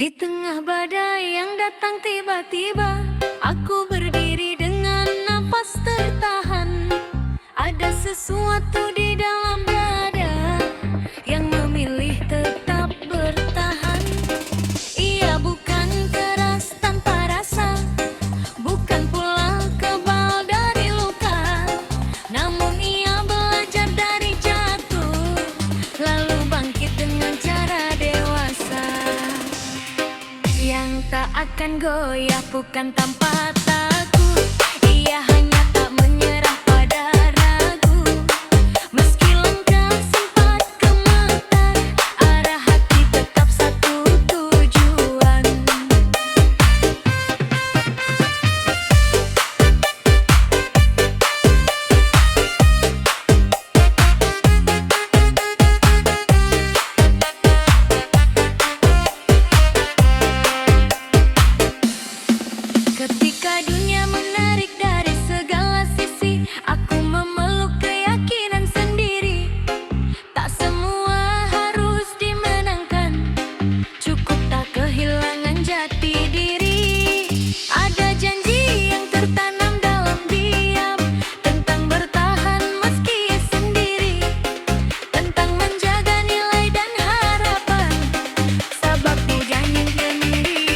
Di tengah badai yang datang tiba-tiba, aku berdiri dengan napas tertahan. Ada sesuatu di dalam dada yang memilih tetap bertahan. Ia bukan keras tanpa rasa, bukan pula kebal dari luka, namun ia belajar dari jatuh, lalu bangkit dengan cara dewasa. Yang tak akan goyah bukan tanpa takut, ia hanya tak menyerah pada ragu. Meski langkah sempat gemetar, arah hati tetap satu tujuan. Ketika dunia menarik dari segala sisi, aku memeluk keyakinan sendiri. Tak semua harus dimenangkan, cukup tak kehilangan jati diri. Ada janji yang tertanam dalam diam, tentang bertahan meski sendiri, tentang menjaga nilai dan harapan, sabab budaya sendiri.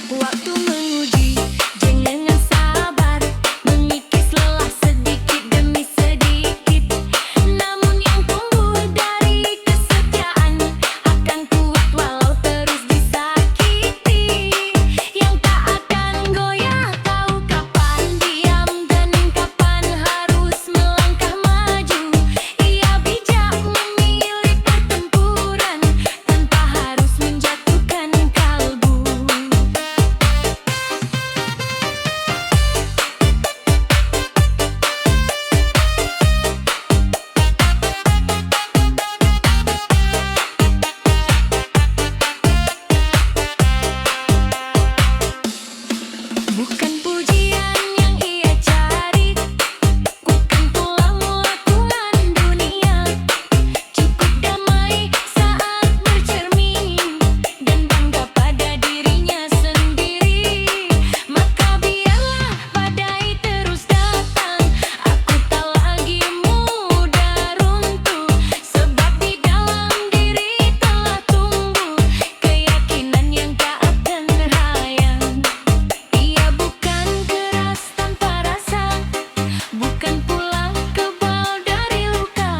Waktu menguji dengan sabar, mengikis lelah sedikit demi sedikit. Namun yang tumbuh dari kesetiaan akan kuat walau terus disakiti. Yang tak akan goyah tahu kapan diam dan kapan harus melangkah maju. Ia bijak memilih pertempuran tanpa harus menjatuhkan kalbu. Bukan pujian yang ia cari, bukan pula melakukan dunia. Cukup damai saat bercermin dan bangga pada dirinya sendiri. Maka biarlah badai terus datang, aku tak lagi mudah runtuh, sebab di dalam diri telah tumbuh keyakinan yang tak akan hayang. Ia bukan keras tanpa rasa, bukan pula kebal dari luka,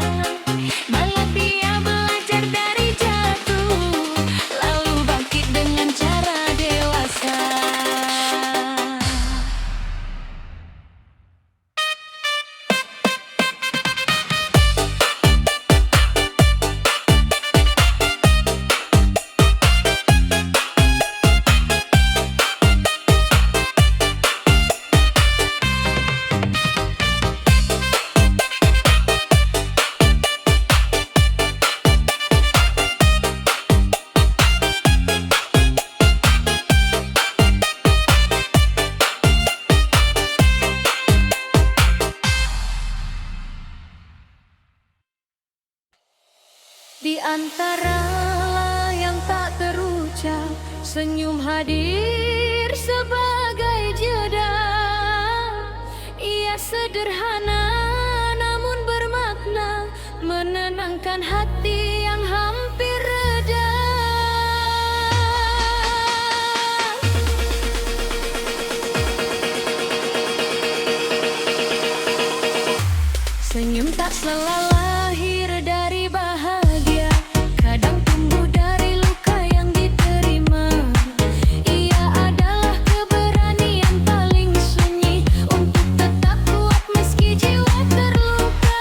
malah dia belajar dari jatuh, lalu bangkit dengan cara dewasa. Di antara yang tak terucap, senyum hadir sebagai jeda. Ia sederhana namun bermakna, menenangkan hati yang hampir reda. Senyum tak selalu lahir dari bahagia, kadang tumbuh dari luka yang diterima. Ia adalah keberanian paling sunyi untuk tetap kuat meski jiwa terluka.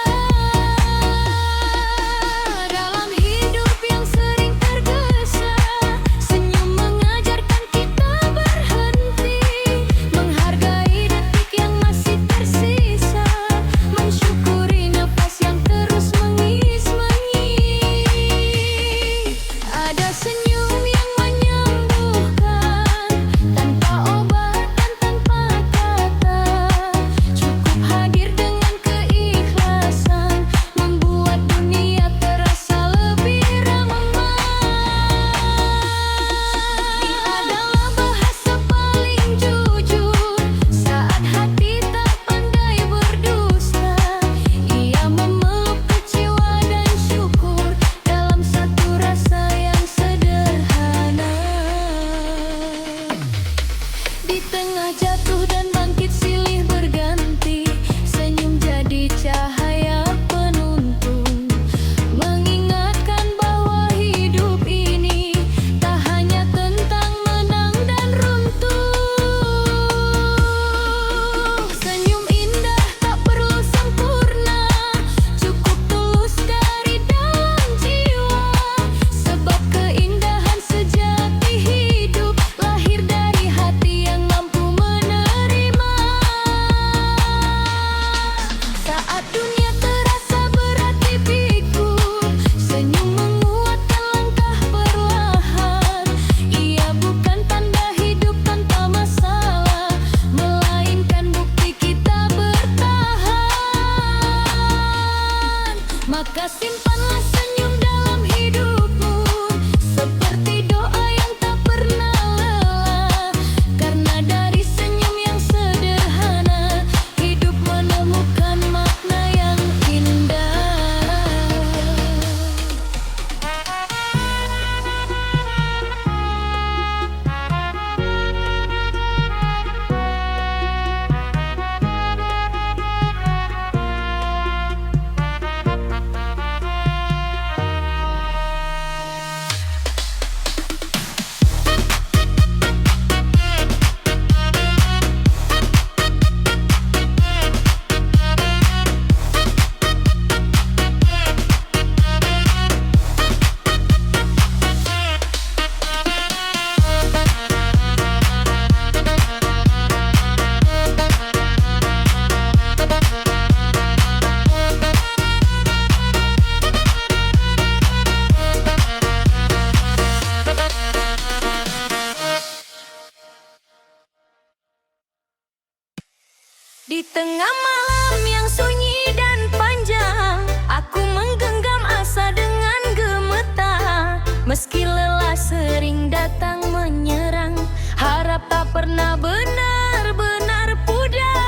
Di tengah malam yang sunyi dan panjang, aku menggenggam asa dengan gemetar. Meski lelah sering datang menyerang, harap tak pernah benar-benar pudar.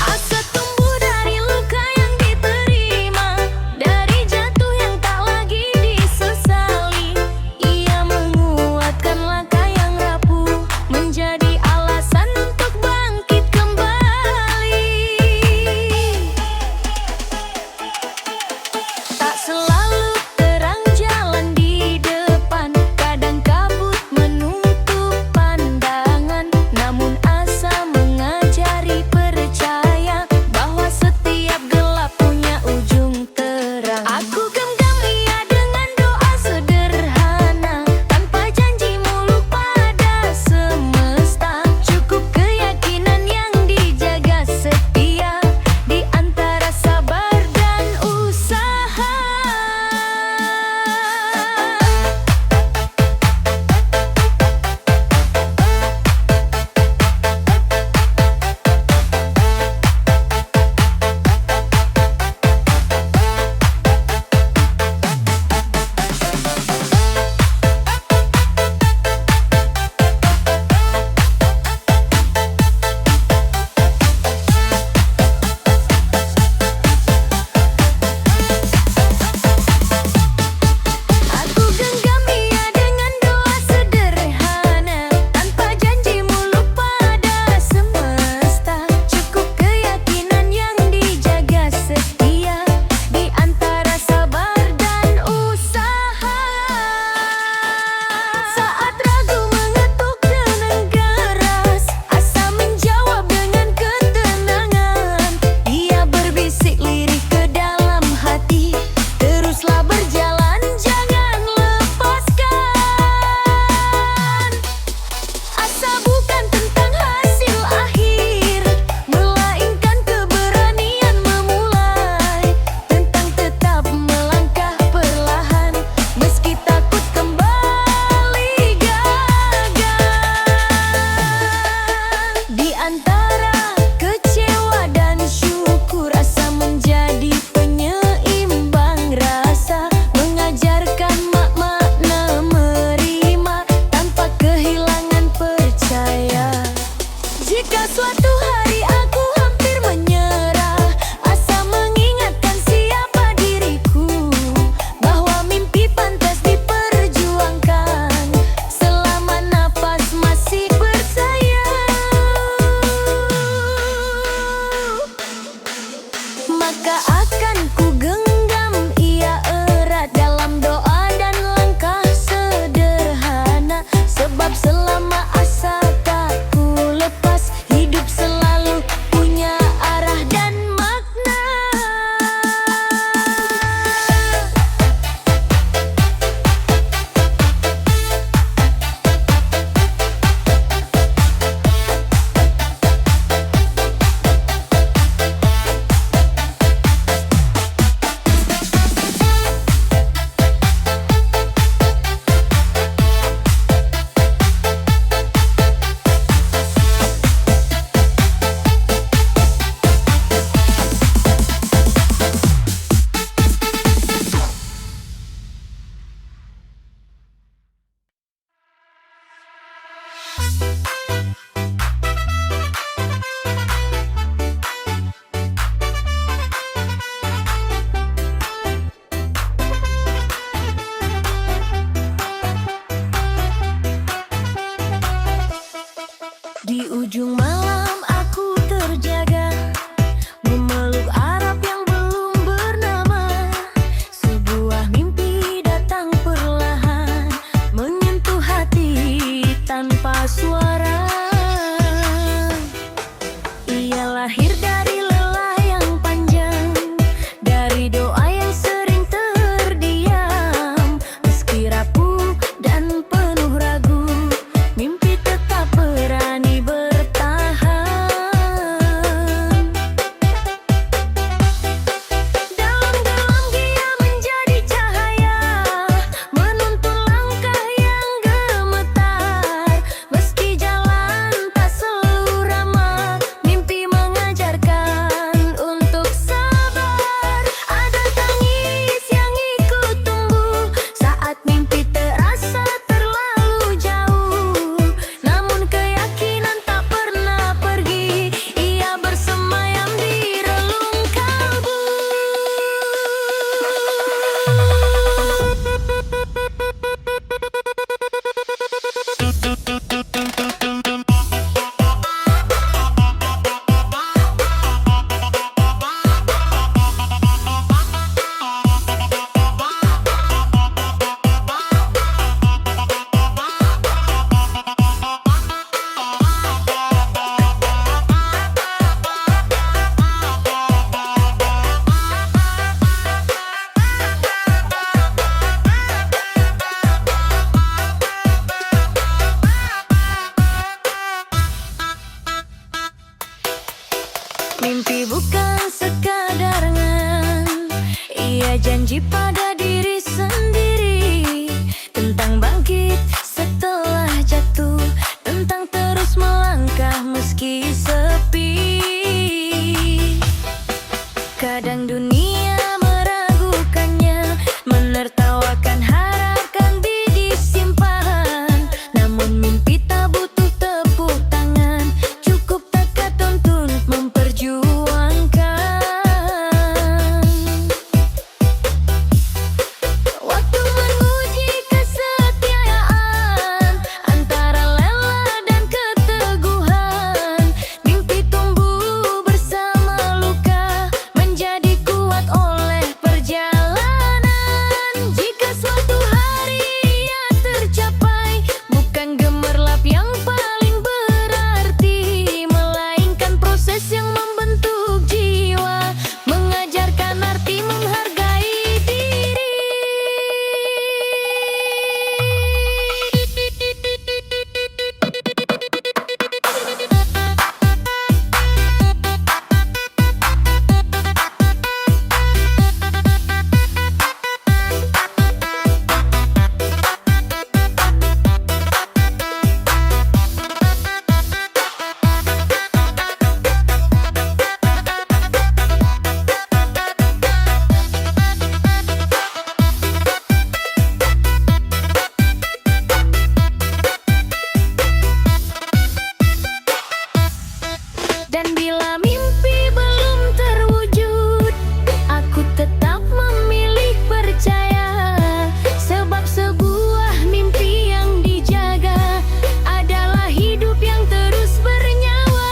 Asa tumbuh dari luka yang diterima, dari jatuh yang tak lagi disesali. Ia menguatkan langkah yang rapuh, menjadi alasan untuk bangkit kembali. Tak selalu terang jalan di depan, kadang kabut menutup pandangan. pada diri sendiri, tentang bangkit setelah jatuh, tentang terus melangkah meski sepi. Kadang dunia meragukannya, menertawakan harapkan disimpan. Namun mimpi tak butuh tepuk tangan, cukup tekad untuk memperjuangkan. Waktu menguji kesetiaan, antara lelah dan keteguhan. Mimpi tumbuh bersama luka, menjadi kuat oleh perjalanan. Jika suatu hari ia tercapai, bukan gemerlap yang paling berarti, melainkan proses yang membentuk jiwa, mengajarkan arti menghargai diri. Dan bila mimpi belum terwujud, aku tetap memilih percaya. Sebab sebuah mimpi yang dijaga adalah hidup yang terus bernyawa.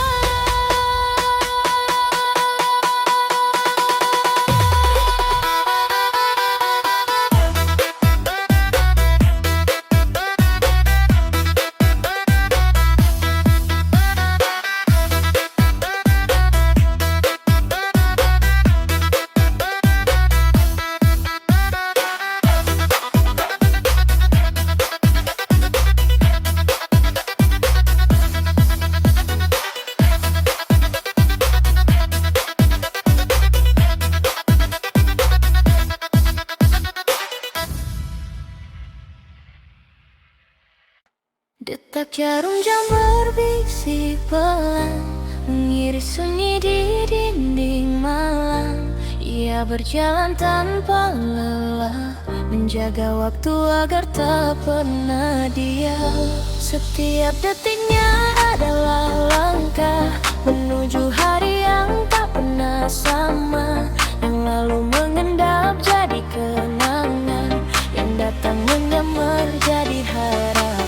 Detak jarum jam berbisik pelan, mengiris sunyi di dinding malam. Ia berjalan tanpa lelah, menjaga waktu agar tak pernah diam. Setiap detiknya adalah langkah menuju hari yang tak pernah sama, yang lalu mengendap jadi kenangan, yang datang menyamar jadi harapan.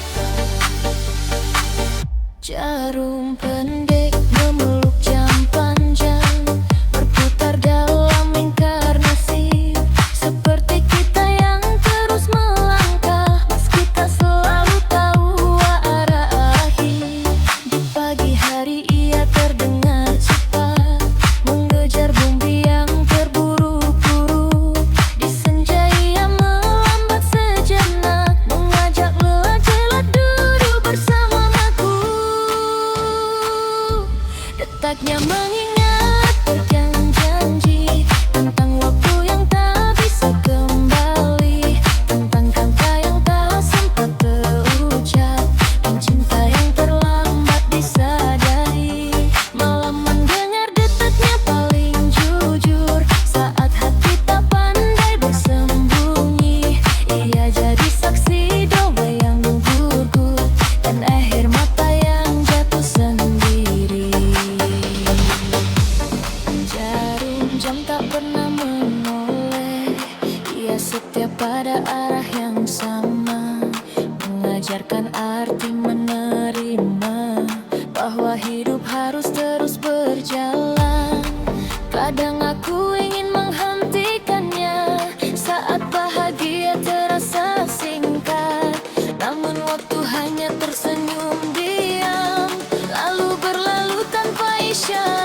Jarum pendek memeluk jam panjang, berputar dalam inkarnasi, seperti kita yang terus melangkah, meski tak selalu tahu arah akhir. Di pagi hari ia terdengar cepat, mengejar bumi yang terburu-buru. Di senja ia melambat sejenak, mengajak lelah jelat duduk bersamaku. Detaknya mengingat berjanji tentang waktu yang tak bisa kembali, tentang kata yang tak sempat terucap, dan cinta yang terlambat disadari. Malam mendengar detaknya paling jujur, saat hati tak pandai bersembunyi. Ia jadi saksi doa yang gugur dan air mata yang jatuh sendiri. Jarum jam tak pernah menoleh, ia setia pada arah yang sama, mengajarkan arti menerima, bahwa hidup harus terus berjalan. Kadang aku ingin menghentikannya, saat bahagia terasa singkat, namun waktu hanya tersenyum diam, lalu berlalu tanpa isyarat.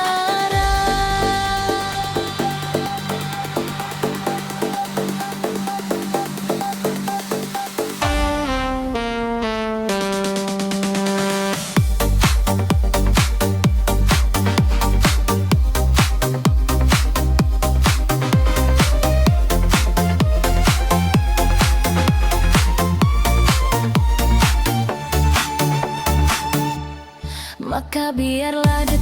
biarlah